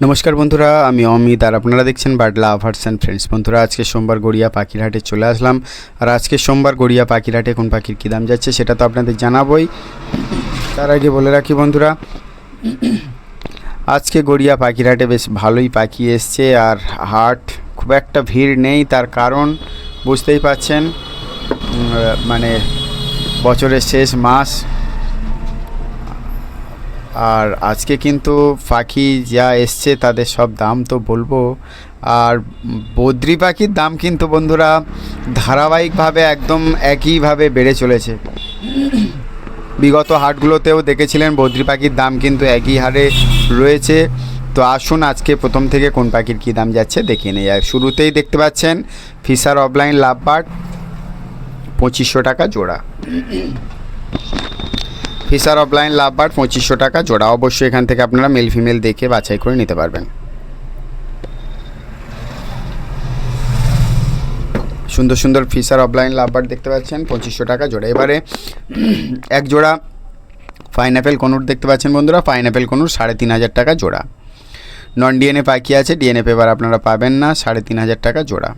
নমস্কার বন্ধুরা, আমি অমিত আর আপনারা দেখছেন বার্ড লাভার্স অ্যান্ড ফ্রেন্ডস। বন্ধুরা, আজকে সোমবার গড়িয়া পাখির হাটে চলে আসলাম। আর আজকে সোমবার গড়িয়া পাখির হাটে কোন পাখির কী দাম যাচ্ছে সেটা তো আপনাদের জানাবই। তার আগে বলে রাখি বন্ধুরা, আজকে গড়িয়া পাখির হাটে বেশ ভালোই পাখি এসছে। আর হাট খুব একটা ভিড় নেই, তার কারণ বুঝতেই পাচ্ছেন, মানে বছরের শেষ মাস। আর আজকে কিন্তু পাখি যা এসছে তাদের সব দাম তো বলবো। আর বদ্রি পাখির দাম কিন্তু বন্ধুরা ধারাবাহিকভাবে একদম একইভাবে বেড়ে চলেছে। বিগত হাটগুলোতেও দেখেছিলেন বদ্রি পাখির দাম কিন্তু একই হারে রয়েছে। তো আসুন আজকে প্রথম থেকে কোন পাখির কী দাম যাচ্ছে দেখিয়ে নিয়ে যায়। শুরুতেই দেখতে পাচ্ছেন ফিশার অফলাইন লাভবার্ড 2500 টাকা জোড়া। ফিশার অফলাইন লাভবার্ড 2500 টাকা জোড়া। অবশ্যই এখান থেকে আপনারা মেল ফিমেল দেখে বাছাই করে নিতে পারবেন। সুন্দর সুন্দর ফিশার অফলাইন লাভবার্ড দেখতে পাচ্ছেন 2500 টাকা জোড়া। এবারে এক জোড়া পাইনঅ্যাপেল কনুর দেখতে পাচ্ছেন বন্ধুরা, পাইনঅ্যাপেল কনুর 3500 টাকা জোড়া। নন ডিএনএ পাখি আছে, ডিএনএ পেপার আপনারা পাবেন না, 3500 টাকা জোড়া।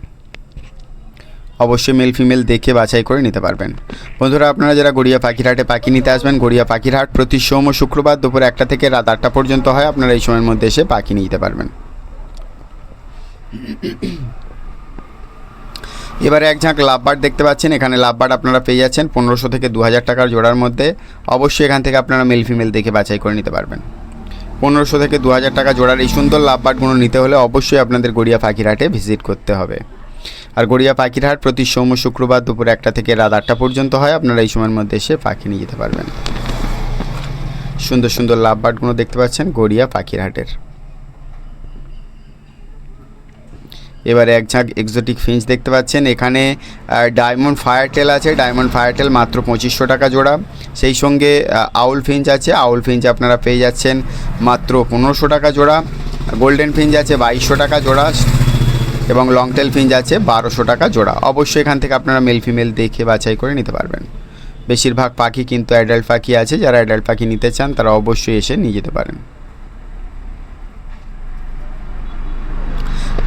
অবশ্যই মেল ফিমেল দেখে বাছাই করে নিতে পারবেন। বন্ধুরা, আপনারা যারা গড়িয়া পাখির হাটে পাখি নিতে আসবেন, গড়িয়া পাখির হাট প্রতি সোম ও শুক্রবার দুপুর 1টা থেকে রাত 8টা পর্যন্ত হয়। আপনারা এই সময়ের মধ্যে এসে পাখি নিতে পারবেন। এবারে এক ঝাঁক লাভবার্ড দেখতে পাচ্ছেন। এখানে লাভবার্ড আপনারা পেয়ে যাচ্ছেন 1500 থেকে 2000 টাকার জোড়ার মধ্যে। অবশ্যই এখান থেকে আপনারা মেল ফিমেল দেখে বাছাই করে নিতে পারবেন। 1500 থেকে 2000 টাকা জোড়ার এই সুন্দর লাভবার্ডগুলো নিতে হলে অবশ্যই আপনাদের গড়িয়া পাখির হাটে ভিজিট করতে হবে। আর গড়িয়া পাখির হাট প্রতি সোম ও শুক্রবার দুপুর 1টা থেকে রাত 8টা পর্যন্ত হয়। আপনারা এই সময়ের মধ্যে এসে পাখি নিয়ে যেতে পারবেন। সুন্দর সুন্দর লাভবার্ডগুলো দেখতে পাচ্ছেন গড়িয়া পাখির হাটের। এবারে এক ঝাঁক এক্সোটিক ফিঞ্চ দেখতে পাচ্ছেন। এখানে ডায়মন্ড ফায়ারটেল আছে, ডায়মন্ড ফায়ারটেল মাত্র 2500 টাকা জোড়া। সেই সঙ্গে আউল ফিঞ্চ আছে, আউল ফিঞ্চ আপনারা পেয়ে যাচ্ছেন মাত্র 1500 টাকা জোড়া। গোল্ডেন ফিঞ্চ আছে 2200 টাকা জোড়া এবং লংটেল ফিঞ্চ আছে 1200 টাকা জোড়া। অবশ্যই এখান থেকে আপনারা মেল ফিমেল দেখে বাছাই করে নিতে পারবেন। বেশিরভাগ পাখি কিন্তু অ্যাডাল্ট পাখি আছে, যারা অ্যাডাল্ট পাখি নিতে চান তারা অবশ্যই এসে নিয়ে যেতে পারেন।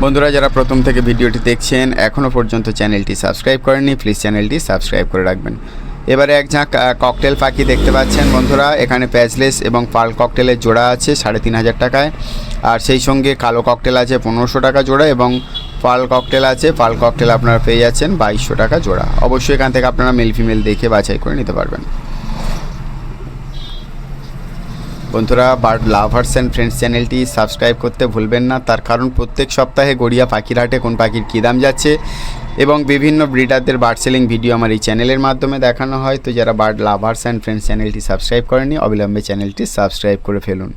বন্ধুরা, যারা প্রথম থেকে ভিডিওটি দেখছেন এখনও পর্যন্ত চ্যানেলটি সাবস্ক্রাইব করেননি, প্লিজ চ্যানেলটি সাবস্ক্রাইব করে রাখবেন। এবারে এক ঝাঁক ককটেল পাখি দেখতে পাচ্ছেন বন্ধুরা। এখানে প্যাচলেস এবং পার্ল ককটেলের জোড়া আছে 3500 টাকায়। আর সেই সঙ্গে কালো ককটেল আছে 1500 টাকা জোড়া এবং পার্ল ককটেল আছে, পার্ল ককটেল আপনারা পেয়ে যাচ্ছেন 2200 টাকা জোড়া। অবশ্যই এখান থেকে আপনারা মেল ফিমেল দেখে বাছাই করে নিতে পারবেন। বন্ধুরা, বার্ড লাভার্স অ্যান্ড ফ্রেন্ডস চ্যানেলটি সাবস্ক্রাইব করতে ভুলবেন না, তার কারণ প্রত্যেক সপ্তাহে গড়িয়া পাখির হাটে কোন পাখির কী দাম যাচ্ছে এবং বিভিন্ন ব্রিডারদের বার্ড সেলিং ভিডিও আমার এই চ্যানেলের মাধ্যমে দেখানো হয়। তো যারা বার্ড লাভার্স অ্যান্ড ফ্রেন্ডস চ্যানেলটি সাবস্ক্রাইব করেনি, অবিলম্বে চ্যানেলটি সাবস্ক্রাইব করে ফেলুন।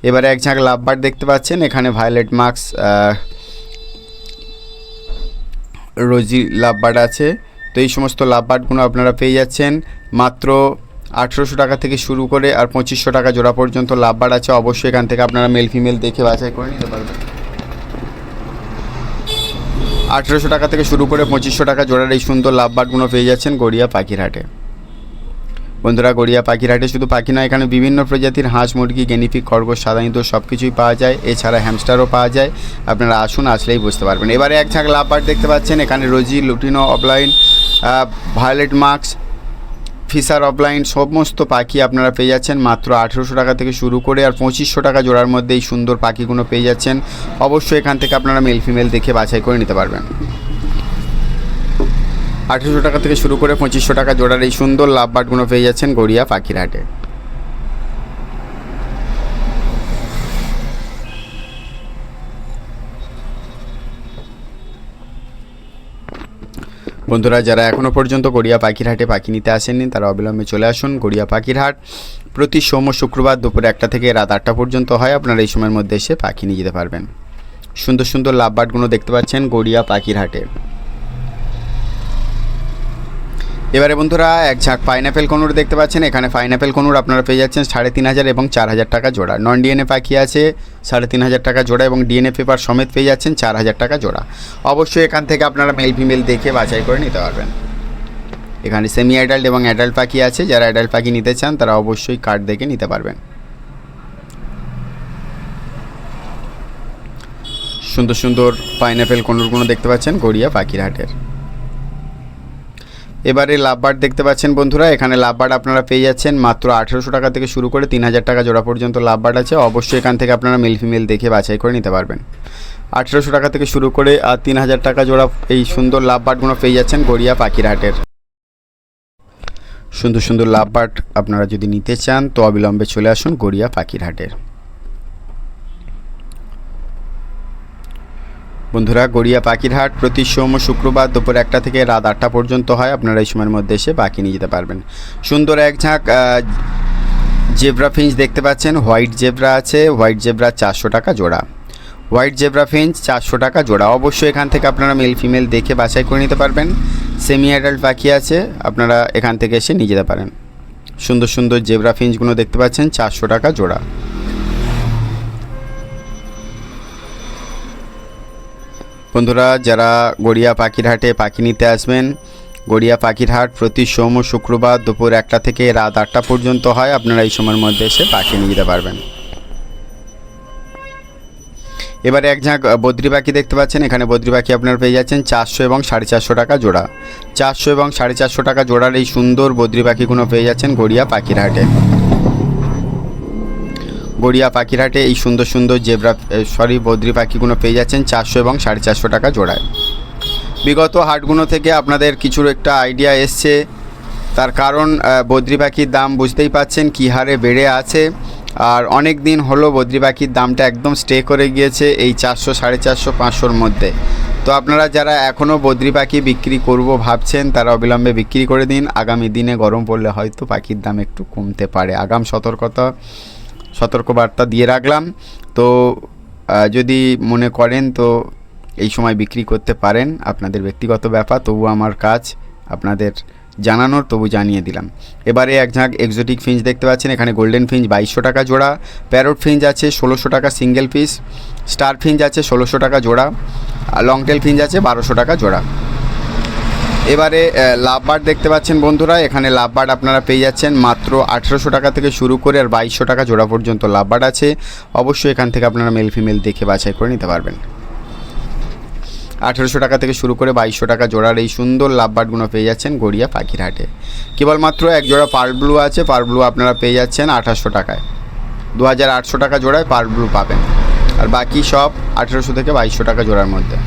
এবারে এক ঝাঁক লাভবার্ড দেখতে পাচ্ছেন। এখানে ভায়োলেট মার্কস রোজি লাভবার্ড আছে। তো এই সমস্ত লাভবার্ডগুলো আপনারা পেয়ে যাচ্ছেন মাত্র 1800 টাকা থেকে শুরু করে আর 2500 টাকা জোড়া পর্যন্ত লাভবার্ড আছে। অবশ্যই এখান থেকে আপনারা মেল ফিমেল দেখে বাছাই করে নিতে পারবেন। 1800 টাকা থেকে শুরু করে 2500 টাকা জোড়ার এই সুন্দর লাভবার্ডগুলো পেয়ে যাচ্ছেন গড়িয়া পাখির হাটে। বন্ধুরা, গড়িয়া পাখির হাটে শুধু পাখি নয়, এখানে বিভিন্ন প্রজাতির হাঁস, মুরগি, গেনিপিক, খরগোশ, সাদা ইঁদুর সব কিছুই পাওয়া যায়। এছাড়া হ্যামস্টারও পাওয়া যায়। আপনারা আসুন, আসলেই বুঝতে পারবেন। এবারে এক ঝাঁক লাভবার্ড দেখতে পাচ্ছেন। এখানে rosy, lutino opaline, violet marks, Fischer opaline সমস্ত পাখি আপনারা পেয়ে যাচ্ছেন মাত্র 1800 টাকা থেকে শুরু করে আর 2500 টাকা জোড়ার মধ্যে এই সুন্দর পাখিগুলো পেয়ে যাচ্ছেন। অবশ্যই এখান থেকে আপনারা মেল ফিমেল দেখে বাছাই করে নিতে পারবেন। 1800 টাকা থেকে শুরু করে 2500 টাকা জোড়ার এই সুন্দর লাভবার্ডগুলো পেয়ে যাচ্ছেন গড়িয়া পাখির হাটে। বন্ধুরা, যারা এখনও পর্যন্ত গড়িয়া পাখির হাটে পাখি নিতে আসেননি তারা অবিলম্বে চলে আসুন। গড়িয়া পাখির হাট প্রতি সোম ও শুক্রবার দুপুর 1টা থেকে রাত 8টা পর্যন্ত হয়। আপনারা এই সময়ের মধ্যে এসে পাখি নিয়ে যেতে পারবেন। সুন্দর সুন্দর লাভবার্ডগুলো দেখতে পাচ্ছেন গড়িয়া পাখির হাটে। এবারে বন্ধুরা, এক ঝাঁক পাইনঅ্যাপেল কনুর দেখতে পাচ্ছেন। এখানে পাইনঅ্যাপেল কনুর আপনারা পেয়ে যাচ্ছেন 3500 এবং 4000 টাকা জোড়া। নন ডিএনএ পাখি আছে 3500 টাকা জোড়া এবং ডিএনএ পেপার সমেত পেয়ে যাচ্ছেন 4000 টাকা জোড়া। অবশ্যই এখান থেকে আপনারা মেল ফিমেল দেখে বাছাই করে নিতে পারবেন। এখানে সেমি অ্যাডাল্ট এবং অ্যাডাল্ট পাখি আছে। যারা অ্যাডাল্ট পাখি নিতে চান তারা অবশ্যই কার্ড দেখে নিতে পারবেন। সুন্দর সুন্দর পাইনাপেল কোনোরগুলো দেখতে পাচ্ছেন গড়িয়া পাখির হাটের। এবারে লাভবার্ড দেখতে পাচ্ছেন বন্ধুরা, এখানে লাভবার্ড আপনারা পেয়ে যাচ্ছেন মাত্র 1800 টাকা থেকে শুরু করে 3000 টাকা জোড়া পর্যন্ত লাভবার্ড আছে। অবশ্যই এখান থেকে আপনারা মেল ফিমেল দেখে বাছাই করে নিতে পারবেন। 1800 টাকা থেকে শুরু করে আর 3000 টাকা জোড়া এই সুন্দর লাভবার্ডগুলো পেয়ে যাচ্ছেন গড়িয়া পাখির হাটের। সুন্দর সুন্দর লাভবার্ড আপনারা যদি নিতে চান তো অবিলম্বে চলে আসুন গড়িয়া পাখির হাটের। বন্ধুরা, গড়িয়া পাখির হাট প্রতি সোম ও শুক্রবার দুপুর 1টা থেকে রাত 8টা পর্যন্ত হয়। আপনারা এই সময়ের মধ্যে এসে পাখি নিয়ে যেতে পারবেন। সুন্দর এক ঝাঁক জেব্রা ফিঞ্চ দেখতে পাচ্ছেন, হোয়াইট জেব্রা আছে, হোয়াইট জেব্রা 400 টাকা জোড়া। হোয়াইট জেব্রা ফিঞ্চ 400 টাকা জোড়া। অবশ্যই এখান থেকে আপনারা মেল ফিমেল দেখে বাছাই করে নিতে পারবেন। সেমি অ্যাডাল্ট পাখি আছে, আপনারা এখান থেকে এসে নিয়ে যেতে পারেন। সুন্দর সুন্দর জেব্রা ফিঞ্চগুলো দেখতে পাচ্ছেন 400 টাকা জোড়া। বন্ধুরা, যারা গড়িয়া পাখির হাটে পাখি নিতে আসবেন, গড়িয়া পাখির হাট প্রতি সোম ও শুক্রবার দুপুর 1টা থেকে রাত 8টা পর্যন্ত হয়। আপনারা এই সময়ের মধ্যে এসে পাখি নিয়ে যেতে পারবেন। এবারে এক ঝাঁক বদ্রি পাখি দেখতে পাচ্ছেন, এখানে বদ্রি পাখি আপনারা পেয়ে যাচ্ছেন 400 এবং 450 টাকা জোড়া। 400 এবং 450 টাকা জোড়ার এই সুন্দর বদ্রি পাখিগুলো পেয়ে যাচ্ছেন গড়িয়া পাখির হাটে। গড়িয়া পাখির হাটে এই সুন্দর সুন্দর বদ্রি পাখিগুলো পেয়ে যাচ্ছেন 400 এবং 450 টাকা জোড়ায়। বিগত হাটগুলো থেকে আপনাদের কিছু একটা আইডিয়া এসছে, তার কারণ বদ্রি পাখির দাম বুঝতেই পাচ্ছেন কী হারে বেড়ে আছে। আর অনেক দিন হলো বদ্রি পাখির দামটা একদম স্টে করে গিয়েছে এই 400, 450, 500-র মধ্যে। তো আপনারা যারা এখনও বদ্রি পাখি বিক্রি করব ভাবছেন তারা অবিলম্বে বিক্রি করে দিন। আগামী দিনে গরম পড়লে হয়তো পাখির দাম একটু কমতে পারে। আগাম সতর্কবার্তা দিয়ে রাখলাম। তো যদি মনে করেন তো এই সময় বিক্রি করতে পারেন, আপনাদের ব্যক্তিগত ব্যাপার। তবু আমার কাজ আপনাদের জানানোর, তবু জানিয়ে দিলাম। এবারে এক ঝাঁক এক্সোটিক ফিঞ্চ দেখতে পাচ্ছেন, এখানে গোল্ডেন ফিঞ্চ 2200 টাকা জোড়া, প্যারট ফিঞ্চ আছে 1600 টাকা সিঙ্গেল পিস, স্টার ফিঞ্চ আছে 1600 টাকা জোড়া, লংটেল ফিঞ্চ আছে 1200 টাকা জোড়া। এবারে লাভবার্ড দেখতে পাচ্ছেন বন্ধুরা, এখানে লাভবার্ড আপনারা পেয়ে যাচ্ছেন মাত্র 1800 টাকা থেকে শুরু করে আর 2200 টাকা জোড়া পর্যন্ত লাভবার্ড আছে। অবশ্যই এখান থেকে আপনারা মেল ফিমেল দেখে বাছাই করে নিতে পারবেন। 1800 টাকা থেকে শুরু করে 2200 টাকা জোড়ার এই সুন্দর লাভবার্ডগুলো পেয়ে যাচ্ছেন গড়িয়া পাখির হাটে। কেবলমাত্র এক জোড়া পার্ল ব্লু আছে, পার্ল ব্লু আপনারা পেয়ে যাচ্ছেন 2800 টাকায়। 2800 টাকা জোড়ায় পার্ল ব্লু পাবেন, আর বাকি সব 1800 থেকে 2200 টাকা জোড়ার মধ্যে।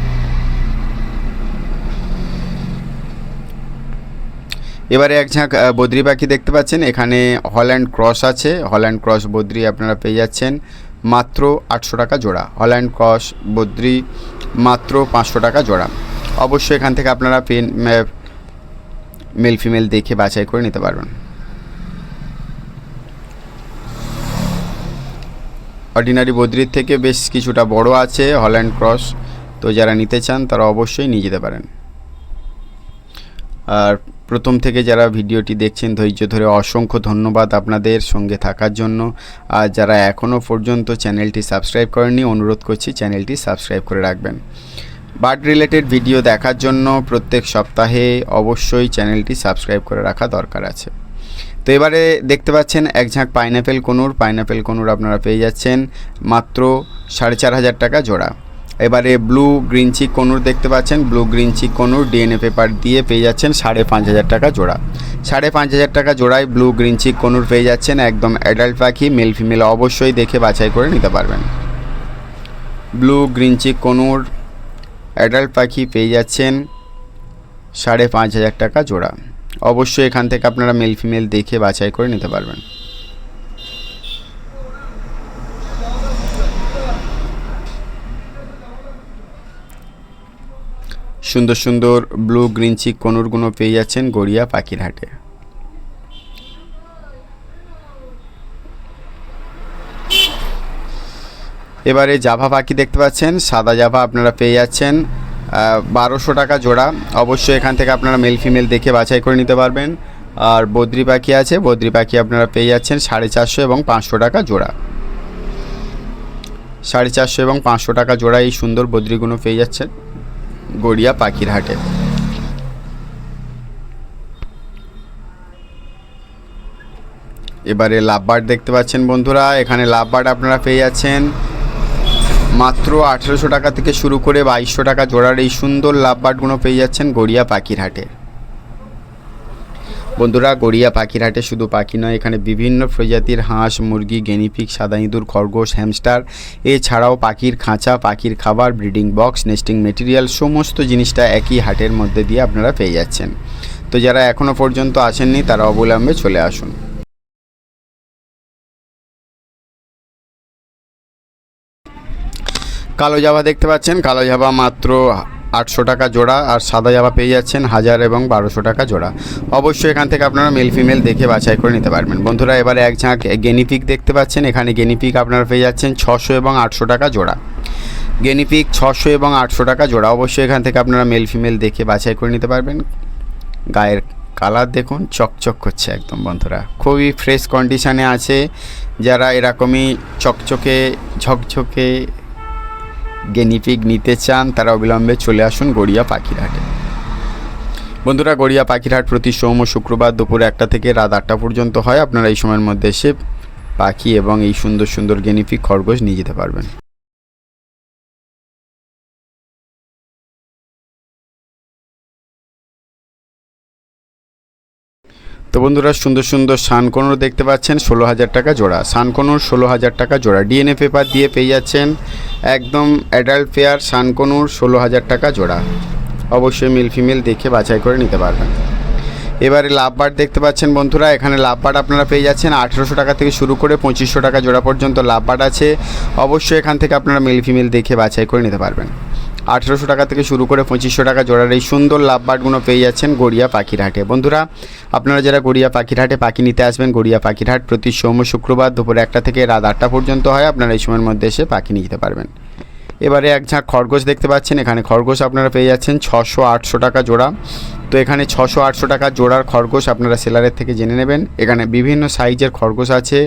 এবারে এক ঝাঁক বদ্রি পাখি দেখতে পাচ্ছেন, এখানে হল্যান্ড ক্রস আছে, হল্যান্ড ক্রস বদ্রি আপনারা পেয়ে যাচ্ছেন মাত্র 800 টাকা জোড়া। হল্যান্ড ক্রস বদ্রি মাত্র 500 টাকা জোড়া। অবশ্যই এখান থেকে আপনারা মেল ফিমেল দেখে বাছাই করে নিতে পারবেন। অর্ডিনারি বদ্রির থেকে বেশ কিছুটা বড় আছে হল্যান্ড ক্রস, তো যারা নিতে চান তারা অবশ্যই নিয়ে যেতে পারেন। আর প্রথম থেকে যারা ভিডিওটি দেখছেন ধৈর্য ধরে অসংখ্য ধন্যবাদ আপনাদের সঙ্গে থাকার জন্য। আর যারা এখনও পর্যন্ত চ্যানেলটি সাবস্ক্রাইব করেননি, অনুরোধ করছি চ্যানেলটি সাবস্ক্রাইব করে রাখবেন। বার্ড রিলেটেড ভিডিও দেখার জন্য প্রত্যেক সপ্তাহে অবশ্যই চ্যানেলটি সাবস্ক্রাইব করে রাখা দরকার আছে। তো এবারে দেখতে পাচ্ছেন এক ঝাঁক পাইনাপেল কোনুর আপনারা পেয়ে যাচ্ছেন মাত্র 4500 টাকা জোড়া। এবারে ব্লু গ্রিন চিক কোনুর দেখতে পাচ্ছেন, blue green cheek কোনুর DNA paper দিয়ে পেয়ে যাচ্ছেন 5500 টাকা জোড়া। 5500 টাকা জোড়ায় ব্লু গ্রিন চিক কোনুর পেয়ে যাচ্ছেন। একদম অ্যাডাল্ট পাখি, মেল ফিমেল অবশ্যই দেখে বাছাই করে নিতে পারবেন। ব্লু গ্রিন চিক কোনুর অ্যাডাল্ট পাখি পেয়ে যাচ্ছেন 5500 টাকা জোড়া। অবশ্যই এখান থেকে আপনারা মেল ফিমেল দেখে বাছাই করে নিতে পারবেন। সুন্দর সুন্দর ব্লু গ্রিন চিক কোনুরগুলো পেয়ে যাচ্ছেন গড়িয়া পাখির হাটে। এবারে জাভা পাখি দেখতে পাচ্ছেন, সাদা জাভা আপনারা পেয়ে যাচ্ছেন 1200 টাকা জোড়া। অবশ্যই এখান থেকে আপনারা মেল ফিমেল দেখে বাছাই করে নিতে পারবেন। আর বদ্রি পাখি আছে, বদ্রি পাখি আপনারা পেয়ে যাচ্ছেন 450 এবং 500 টাকা জোড়া। 450 এবং 500 টাকা জোড়া এই সুন্দর বদ্রিগুলো পেয়ে যাচ্ছেন গড়িয়া পাখির হাটে। এবারে লাভবার্ড দেখতে পাচ্ছেন বন্ধুরা, এখানে লাভবার্ড আপনারা পেয়ে যাচ্ছেন মাত্র 1800 টাকা থেকে শুরু করে 2200 টাকা জোড়ার এই সুন্দর লাভবার্ডগুলো পেয়ে যাচ্ছেন গড়িয়া পাখির হাটে। বন্ধুরা, গড়িয়া পাখির হাটে শুধু পাখি নয়, এখানে বিভিন্ন প্রজাতির হাঁস, মুরগি, গেনিপিগ, সাদা ইঁদুর, খরগোশ, হ্যামস্টার, এছাড়াও পাখির খাঁচা, পাখির খাবার, ব্রিডিং বক্স, নেস্টিং মেটেরিয়াল সমস্ত জিনিসটা একই হাটের মধ্যে দিয়ে আপনারা পেয়ে যাচ্ছেন। তো যারা এখনও পর্যন্ত আসেননি তারা অবিলম্বে চলে আসুন। কালো জাভা দেখতে পাচ্ছেন, কালো জাভা মাত্র 800 টাকা জোড়া, আর সাদা জাভা পেয়ে যাচ্ছেন 1000 এবং 1200 টাকা জোড়া। অবশ্যই এখান থেকে আপনারা মেল ফিমেল দেখে বাছাই করে নিতে পারবেন। বন্ধুরা, এবারে এক ঝাঁক গেনিপিগ দেখতে পাচ্ছেন, এখানে গেনিপিগ আপনারা পেয়ে যাচ্ছেন 600 এবং 800 টাকা জোড়া। গেনিপিগ 600 এবং 800 টাকা জোড়া। অবশ্যই এখান থেকে আপনারা মেল ফিমেল দেখে বাছাই করে নিতে পারবেন। গায়ের কালার দেখুন, চকচক করছে একদম। বন্ধুরা, খুবই ফ্রেশ কন্ডিশানে আছে। যারা এরকমই চকচকে ঝকঝকে গেনিপিগ নিতে চান তারা অবিলম্বে চলে আসুন গড়িয়া পাখির হাটে। বন্ধুরা, গড়িয়া পাখির হাট প্রতি সোম ও শুক্রবার দুপুর 1টা থেকে রাত 8টা পর্যন্ত হয়। আপনারা এই সময়ের মধ্যে এসে পাখি এবং এই সুন্দর সুন্দর গেনিপিগ, খরগোশ নিয়ে যেতে পারবেন। তো বন্ধুরা, সুন্দর সুন্দর সানকনুর দেখতে পাচ্ছেন 16,000 টাকা জোড়া। সানকনুর 16,000 টাকা জোড়া। ডিএনএ পেপার দিয়ে পেয়ে যাচ্ছেন একদম অ্যাডাল্ট পেয়ার সানকনুর 16,000 টাকা জোড়া। অবশ্যই মেল ফিমেল দেখে বাছাই করে নিতে পারবেন। এবারে লাভবার্ড দেখতে পাচ্ছেন বন্ধুরা, এখানে লাভবার্ড আপনারা পেয়ে যাচ্ছেন 1800 টাকা থেকে শুরু করে 2500 টাকা জোড়া পর্যন্ত লাভবার্ড আছে। অবশ্যই এখান থেকে আপনারা মেল ফিমেল দেখে বাছাই করে নিতে পারবেন। 1800 টাকা থেকে শুরু করে 2500 টাকা জোড়ার এই সুন্দর লাভবার্ডগুলো পেয়ে যাচ্ছেন গড়িয়া পাখির হাটে। বন্ধুরা, আপনারা যারা গড়িয়া পাখির হাটে পাখি নিতে আসবেন, গড়িয়া পাখির হাট প্রতি সোম শুক্রবার দুপুর 1টা থেকে রাত 8টা পর্যন্ত হয়। আপনারা এই সময়ের মধ্যে এসে পাখি নিয়ে যেতে পারবেন। এবারে এক ঝাঁক খরগোশ দেখতে পাচ্ছেন, এখানে খরগোশ আপনারা পেয়ে যাচ্ছেন 600-800 টাকা জোড়া। তো এখানে 600-800 টাকা জোড়ার খরগোশ আপনারা সেলারের থেকে জেনে নেবেন। এখানে বিভিন্ন সাইজের খরগোশ আছে,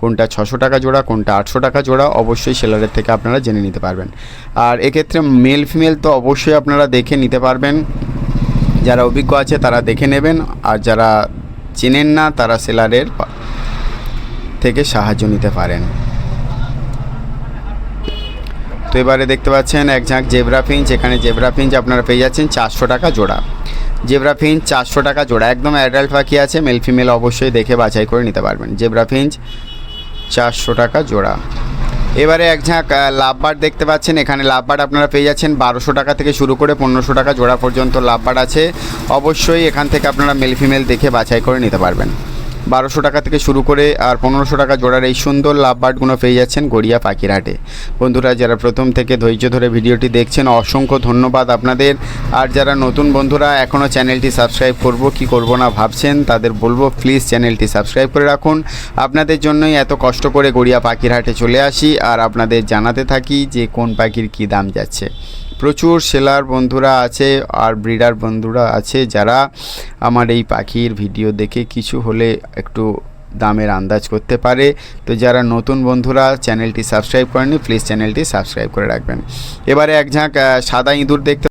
কোনটা 600 টাকা জোড়া, কোনটা 800 টাকা জোড়া, অবশ্যই সেলারের থেকে আপনারা জেনে নিতে পারবেন। আর এক্ষেত্রে মেল ফিমেল তো অবশ্যই আপনারা দেখে নিতে পারবেন। যারা অভিজ্ঞ আছে তারা দেখে নেবেন, আর যারা চেনেন না তারা সেলারের থেকে সাহায্য নিতে পারেন। তো এবারে দেখতে পাচ্ছেন এক ঝাঁক জেব্রা ফিঞ্চ, এখানে জেব্রা ফিঞ্চ আপনারা পেয়ে যাচ্ছেন 400 টাকা জোড়া। জেব্রা ফিঞ্চ 400 টাকা জোড়া, একদম অ্যাডাল্ট পাখি আছে, মেল ফিমেল অবশ্যই দেখে বাছাই করে নিতে পারবেন। জেব্রা ফিঞ্চ 400 টাকা জোড়া। এবারে এক ঝাঁক লাভবার্ড দেখতে পাচ্ছেন, এখানে লাভবার্ড আপনারা পেয়ে যাচ্ছেন 1200 টাকা থেকে শুরু করে 1500 টাকা জোড়া পর্যন্ত লাভবার্ড আছে। অবশ্যই এখান থেকে আপনারা মেল ফিমেল দেখে বাছাই করে নিতে পারবেন। 1200 টাকা থেকে শুরু করে আর 1500 টাকা জোড়ার এই সুন্দর লাভবার্ডগুলো পেয়ে যাচ্ছেন গড়িয়া পাখির হাটে। বন্ধুরা, যারা প্রথম থেকে ধৈর্য ধরে ভিডিওটি দেখছেন অসংখ্য ধন্যবাদ আপনাদের। আর যারা নতুন বন্ধুরা এখনও চ্যানেলটি সাবস্ক্রাইব করব কি করব না ভাবছেন, তাদের বলবো প্লিজ চ্যানেলটি সাবস্ক্রাইব করে রাখুন। আপনাদের জন্যই এত কষ্ট করে গড়িয়া পাখির হাটে চলে আসি আর আপনাদের জানাতে থাকি যে কোন পাখির কী দাম যাচ্ছে। প্রচুর সেলার বন্ধুরা আছে আর ব্রিডার বন্ধুরা আছে যারা আমার এই পাখির ভিডিও দেখে কিছু হলে একটু দামের আন্দাজ করতে পারে। তো যারা নতুন বন্ধুরা চ্যানেলটি সাবস্ক্রাইব করেননি প্লিজ চ্যানেলটি সাবস্ক্রাইব করে রাখবেন। এবারে এক ঝাঁক সাদা ইঁদুর দেখতে